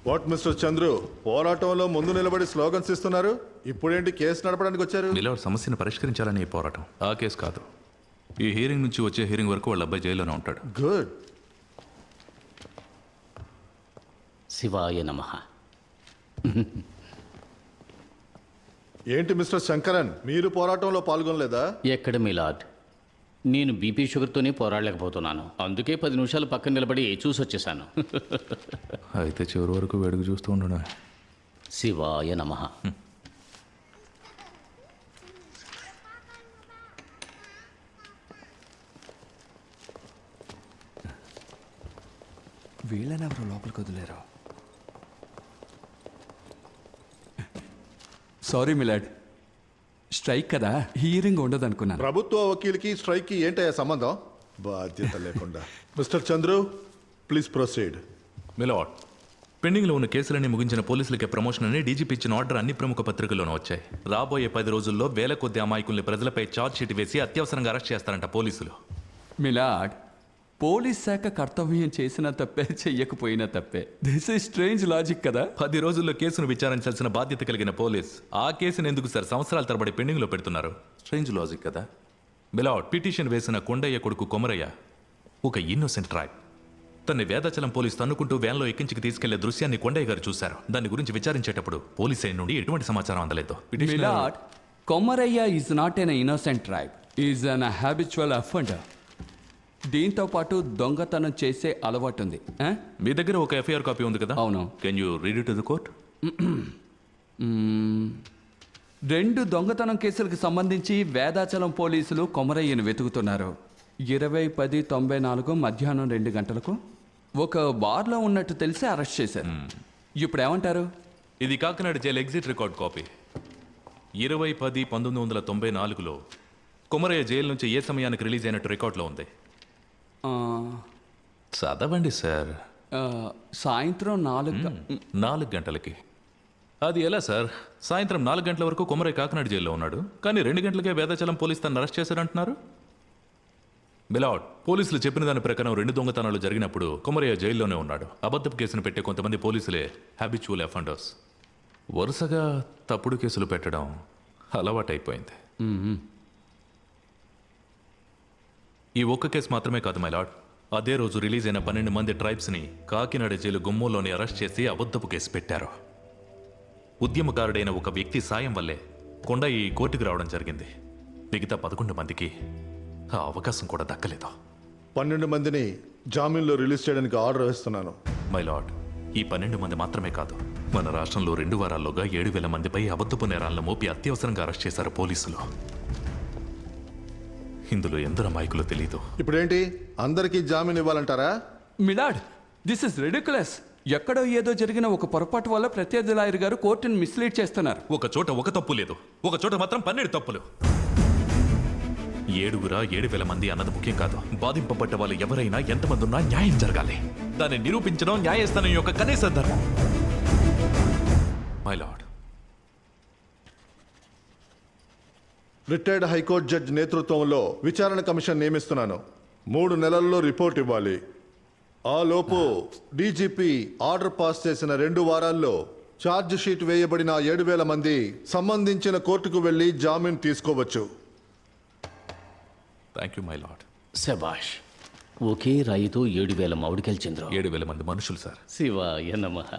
What mister Chandru, పోరాటంలో ముందు నిలబడి స్లోగన్స్ ఇస్తున్నారు, ఇప్పుడేంటి కేసు నడపడానికి వచ్చారు? మిలవర్ సమస్యను పరిష్కరించాలని ఈ పోరాటం, ఆ కేసు కాదు. ఈ హీరింగ్ నుంచి వచ్చే హీరింగ్ వరకు వాళ్ళ అబ్బాయి జైల్లోనే ఉంటాడు. గుడ్. శివాయ నమః. ఏంటి మిస్టర్ శంకరన్, మీరు పోరాటంలో పాల్గొనలేదా? ఎక్కడ మిలాడ్, నేను బీపీ షుగర్తోనే పోరాడలేకపోతున్నాను. అందుకే 10 నిమిషాలు పక్కన నిలబడి చూసి వచ్చేసాను. అయితే చివరి వరకు వేడుక చూస్తూ ఉండడం. శివాయ నమః. వీళ్ళనెవరో లోపలికి వదిలేరు. సారీ మిలాడ్, స్ట్రైక్ కదా, హియరింగ్ ఉండదు అనుకున్నాను. ప్రభుత్వ వకీల్కి స్ట్రైక్ కి ఏంటయ్యా సంబంధం? బాధ్యత లేకుండా. Mister Chandru, please proceed. Milord, పెండింగ్లో ఉన్న కేసులన్నీ ముగించిన పోలీసులకే ప్రమోషన్ అని డీజీపీ ఇచ్చిన ఆర్డర్ అన్ని ప్రముఖ పత్రికల్లోనూ వచ్చాయి. రాబోయే 10 రోజుల్లో వేల కొద్ది అమాయకుల్ని ప్రజలపై ఛార్జ్ షీట్ వేసి అత్యవసరంగా అరెస్ట్ చేస్తారంట పోలీసులు. మిలాడ్, పోలీస్ శాఖ కర్తవ్యం చేసిన తప్పే, చెయ్యకపోయినా తప్పే. దిస్ ఈజ్ స్ట్రేంజ్ లాజిక్ కదా. 10 రోజుల్లో కేసును విచారించాల్సిన బాధ్యత కలిగిన పోలీస్ ఆ కేసును ఎందుకు సార్ సంవత్సరాల తరబడి పెండింగ్లో పెడుతున్నారు? స్ట్రేంజ్ లాజిక్ కదా. మిలవాడ్, పిటిషన్ వేసిన కొండయ్య కొడుకు కొమరయ్య ఒక ఇన్నోసెంట్ ట్రైబ్. తన్ని వేదాచలం పోలీసు తన్నుకుంటూ వ్యాన్లో ఎక్కించికి తీసుకెళ్లే దృశ్యాన్ని కొండయ్య గారు చూశారు. దాని గురించి విచారించేటప్పుడు పోలీస్ సైడ్ నుండి ఎటువంటి సమాచారం అందలేదు. Milord, Komaraiah is not an innocent tribe, is an habitual offender. దీంతో పాటు దొంగతనం చేసే అలవాటు ఉంది. మీ దగ్గర ఒక ఎఫ్ఐఆర్ కాపీ ఉంది కదా? అవును. Can you read it to the court? 2 దొంగతనం కేసులకు సంబంధించి వేదాచలం పోలీసులు కొమరయ్యను వెతుకుతున్నారు. 20-10-94 మధ్యాహ్నం 2 గంటలకు ఒక బార్లో ఉన్నట్టు తెలిసి అరెస్ట్ చేశారు. ఇప్పుడు ఏమంటారు? ఇది Kakinada jail exit record copy. 20-10-1994లో కొమరయ్య జైలు నుంచి ఏ సమయానికి రిలీజ్ అయినట్టు రికార్డులో ఉంది. చదవండి సార్. సాయంత్రం 4 గంటలకి. అది ఎలా సార్? సాయంత్రం 4 గంటల వరకు కొమరయ్య కాకినాడ జైల్లో ఉన్నాడు, కానీ 2 గంటలకే వేదాచలం పోలీసు తను అరెస్ట్ చేశారంటున్నారు. మిలాడ్, పోలీసులు చెప్పిన దాని ప్రకారం 2 దొంగతనాలు జరిగినప్పుడు కొమరయ్య జైల్లోనే ఉన్నాడు. అబద్ధపు కేసును పెట్టే కొంతమంది పోలీసులే హ్యాబిచువల్ అఫెండర్స్. వరుసగా తప్పుడు కేసులు పెట్టడం అలవాటైపోయింది. ఈ ఒక్క కేసు మాత్రమే కాదు మై లార్డ్, అదే రోజు రిలీజ్ అయిన 12 మంది ట్రైబ్స్ని కాకినాడ జైలు గుమ్మలోని అరెస్ట్ చేసి అబద్ధపు కేసు పెట్టారు. ఉద్యమకారుడైన ఒక వ్యక్తి సాయం వల్లే కొండ ఈ కోర్టుకు రావడం జరిగింది. మిగతా 11 మందికి ఆ అవకాశం కూడా దక్కలేదు. 12 మందిని జామీన్లో రిలీజ్ చేయడానికి ఆర్డర్ వేస్తున్నాను. మై లార్డ్, ఈ 12 మంది మాత్రమే కాదు, మన రాష్ట్రంలో 2 వారాల్లోగా 7,000 మందిపై అబద్ధపు నేరాలను మోపి అత్యవసరంగా అరెస్ట్ చేశారు పోలీసులు. ఇందులో ఎందరో అమాయకులు తెలీదు. ఇప్పుడేంటి, అందరికీ జామీన్ ఇవ్వాలంటారా? Milord, this is ridiculous. ఎక్కడో ఏదో జరిగిన ఒక పొరపాటు వల్ల ప్రత్యర్థి లాయర్ గారు కోర్టును మిస్లీడ్ చేస్తున్నారు. ఒక చోట ఒక తప్పు లేదు, ఒక చోట మాత్రం 12 తప్పులు. 7,000 మంది అన్నది ముఖ్యం కాదు. బాధింపబడ్డ వాళ్ళు ఎవరైనా ఎంతమంది ఉన్నా న్యాయం జరగాలి. దాన్ని నిరూపించడం న్యాయస్థానం యొక్క కనీస ధర్మం. My lord, retired high court judge నేతృత్వంలో విచారణ కమిషన్ నియమిస్తున్నాను. 3 నెలల్లో రిపోర్ట్ ఇవ్వాలి. ఆ లోపు డీజీపీ ఆర్డర్ పాస్ చేసిన 2 వారాల్లో ఛార్జ్ షీట్ వేయబడిన 7,000 మంది సంబంధించిన కోర్టుకు వెళ్లి జామీన్ తీసుకోవచ్చు. Thank you my lord. శభాష్. ఒకే రాయితో 7,000 మామిడికాయలు చంద్ర. 7,000 మంది మనుషులు సార్. శివాయ నమః.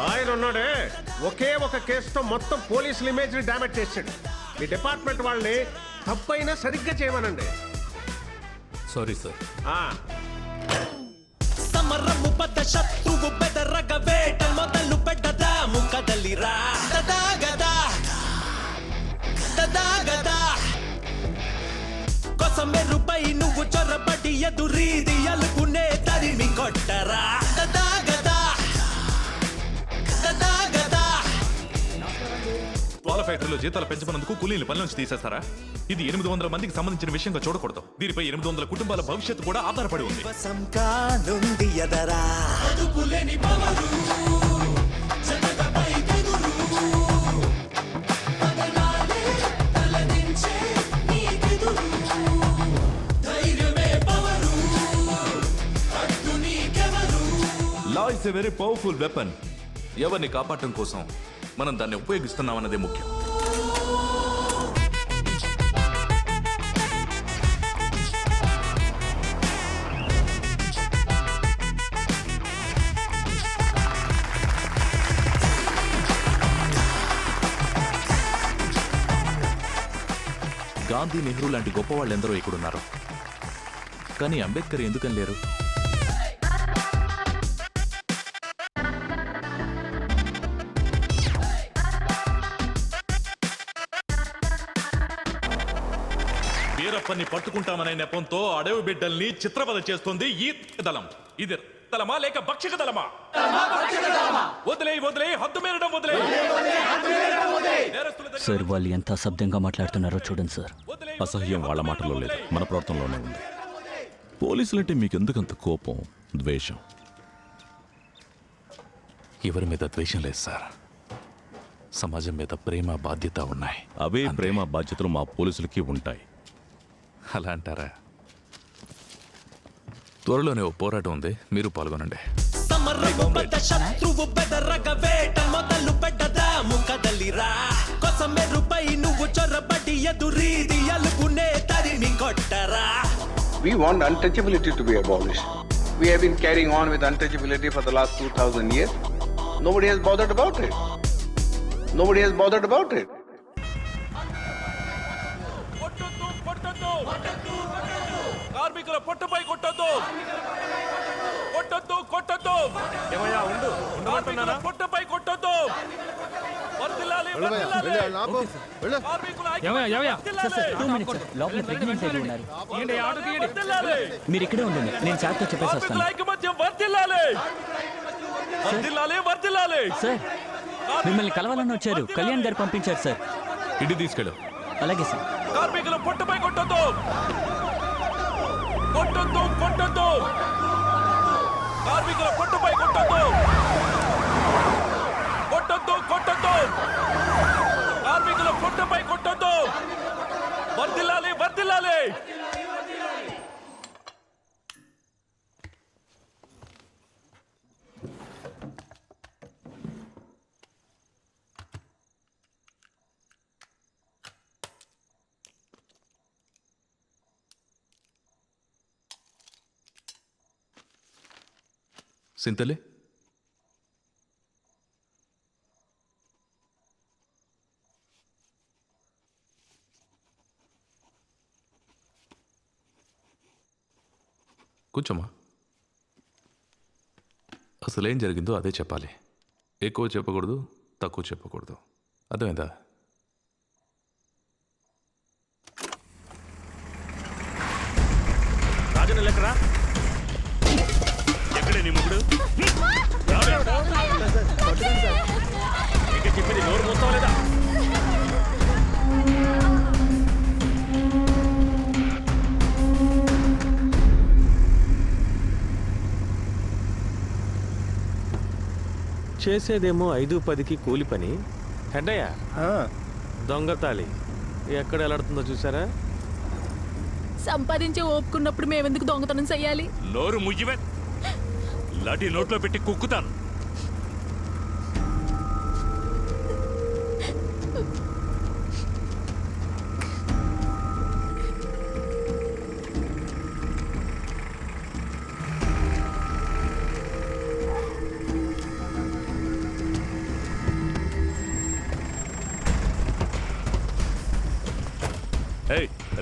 ఆయన ఉన్నాడే, ఒకే ఒక కేసుతో మొత్తం పోలీసుల ఇమేజ్ ని డ్యామేజ్ చేశాడు. మీ డిపార్ట్మెంట్ వాళ్ళని తప్పైనా సరిగ్గా చేయమనండి. Sorry sir. సమరము పద శత్రువు బెదరగ వేట మొదలు పెట్టదాము కదలిరా. దదాగదా దదాగదా కొసమెరుపై నువ్వు చొరబడి ఎదురీది అలుకునే తరిమి కొట్టరా. దదాగదా దదాగదా ఫ్యాక్టరీలో జీతాలు పెంచమన్నందుకు కూలీని పని నుంచి తీసేస్తారా? ఇది 800 మందికి సంబంధించిన విషయంగా చూడకూడదు. దీనిపై 800 కుటుంబాల భవిష్యత్తు కూడా ఆధారపడి ఉంది. సంకానుంది ఎదరా అదుపులేని పవరు జనతపై తెగురు పదనాలే తలదించే నీకెదురు ధైర్యమే పవరు అడ్డు నీకెవరు. Law is a very powerful weapon. ఎవరిని కాపాడటం కోసం మనం దాన్ని ఉపయోగిస్తున్నామన్నదే ముఖ్యం. గాంధీ, నెహ్రూ లాంటి గొప్ప వాళ్ళు ఎందరో ఇక్కడున్నారు. కానీ అంబేద్కర్ ఎందుకని లేరు? వీరప్పని పట్టుకుంటామనే నెపంతో అడవి బిడ్డల్ని చిత్రవద చేస్తుంది ఈ దళం. ఇది దళమా లేక భక్షక దళమా? వదిలే వదిలే హద్దు మీరడం వదిలే. సార్ వాళ్ళు ఎంత అసభ్యంగా మాట్లాడుతున్నారో చూడండి సార్. అసహ్యం వాళ్ళ మాటల్లో లేదు, మన ప్రవర్తనలోనే ఉంది. పోలీసులంటే మీకెందుకంత కోపం, ద్వేషం? ఎవరి మీద ద్వేషం లేదు సార్. సమాజం మీద ప్రేమ, బాధ్యత ఉన్నాయి. అవే ప్రేమ బాధ్యతలు మా పోలీసులకి ఉంటాయి. అలా అంటారా? త్వరలోనే ఓ పోరాటం ఉంది, మీరు పాల్గొనండి. సమరము పెద్ద శత్రువు బెదరగ వేట మొదలు పెట్టదాము కదలిరా కొసమెరుపై నువ్వు చొరబడి ఎదురీది అలుగునే తరిమి కొట్టరా. We want untouchability to be abolished. We have been carrying on with untouchability for the last 2000 years. Nobody has bothered about it. Nobody has bothered about it. కార్మికుల పొట్టపై కొట్టొద్దు. కొట్టొద్దు, కొట్టొద్దు. పొట్టపై కొట్టొద్దు. వర్ధిల్లాలి, వర్ధిల్లాలి. కార్మికుల మీరు ఇక్కడే ఉండండి, నేను చాట్తో చెప్పేసి వస్తాను. ఐకమత్యం వర్ధిల్లాలి. వర్ధిల్లాలి, వర్ధిల్లాలి. సార్ మిమ్మల్ని కలవాలని వచ్చారు, కళ్యాణ్ గారు పంపించారు సార్. ఇంటి తీసుకెళ్ళు. అలాగే సార్. కార్మికుల పొట్టపై కొట్టొద్దు. కొట్టొద్దు, కొట్టొద్దు. కార్మికుల పొట్టపై కొట్టొద్దు. కొట్టొద్దు, కొట్టొద్దు. కార్మికుల పొట్టపై కొట్టొద్దు. వర్ధిల్లాలి, వర్ధిల్లాలి. సింతలే, కూర్చోమా. అసలేం జరిగిందో అదే చెప్పాలి. ఎక్కువ చెప్పకూడదు, తక్కువ చెప్పకూడదు. అర్థమైందా? రాజన్న లెక్కరా ఎక్కడే నీ ముగ్గుడు? ఇంకా చెప్పింది నోరు మూస్తావా లేదా? చేసేదేమో 5-10కి కూలి పని. హెడ్డయ్య దొంగతాళి ఎక్కడ ఎలాడుతుందో చూసారా? సంపాదించి ఓపుకున్నప్పుడు మేమెందుకు దొంగతనం చెయ్యాలి? నోరు ముయ్యవే, లాఠీ నోట్లో పెట్టి కుక్కుతాను.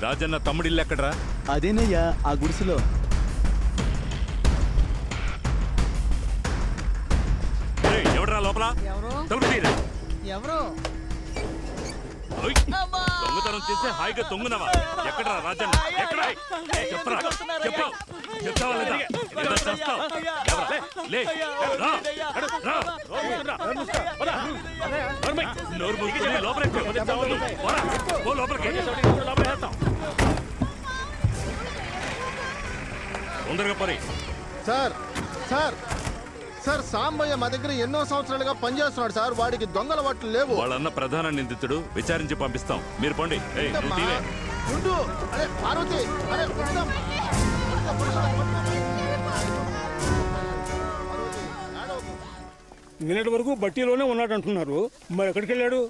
రాజన్న తమ్ముడిల్లు ఎక్కడరా? అదేనయ్యా ఆ గుడిసెలో. ఎవడరా లోపల? తలుపు తీయరా. ఎవరు? దొంగతనం చేస్తే హాయిగా తొంగునవా? ఎక్కడరా రాజన్న? ఎక్కడ? చెప్పరా? చెప్పు. చెప్తావా లేదా? లేదా చేస్తావ్? ఎవరా? లే. రా. రా. నోరు మూసుకొని లోపలికి పో. పోరా. పో లోపలికి. తొందరగా పోరి. సార్ సార్ సార్ సాంబయ్య మా దగ్గర ఎన్నో సంవత్సరాలుగా పనిచేస్తున్నాడు సార్. వాడికి దొంగల వాట్లు లేవు. వాళ్ళన్న ప్రధాన నిందితుడు, విచారించి పంపిస్తాం. మీరు పండి. ఏయ్, నువ్వు తీవే. ఉండు. అరే పార్వతి, అరే ఉండమ్మా. నిన్నటి వరకు బట్టీలోనే ఉన్నాడు అంటున్నారు, మరి ఎక్కడికి వెళ్ళాడు?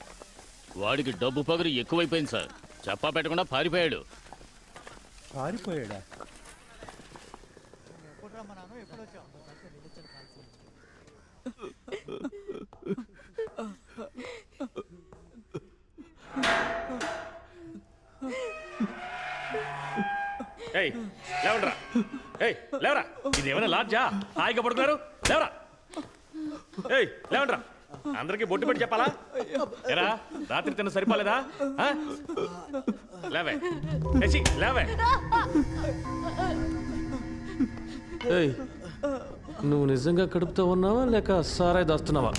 వాడికి డబ్బు పగురు ఎక్కువైపోయింది సార్. చెప్పా పెట్టకుండా పారిపోయాడు. పారిపోయాడా? ఏయ్, లేవండ్రా. ఏయ్, లేవరా. ఇదేమైనా లాడ్జా? హాయిగా పడుతున్నారు. లేవరా. ఏయ్, లేవండ్రా. అందరికి బొట్టు పెట్టి చెప్పాలా? ఎరా, రాత్రి తిన్న సరిపోలేదా? ఆ? లేవే. ఏసి, లేవే. నువ్వు నిజంగా కడుపుతో ఉన్నావా లేక సారాయి దాస్తున్నావా?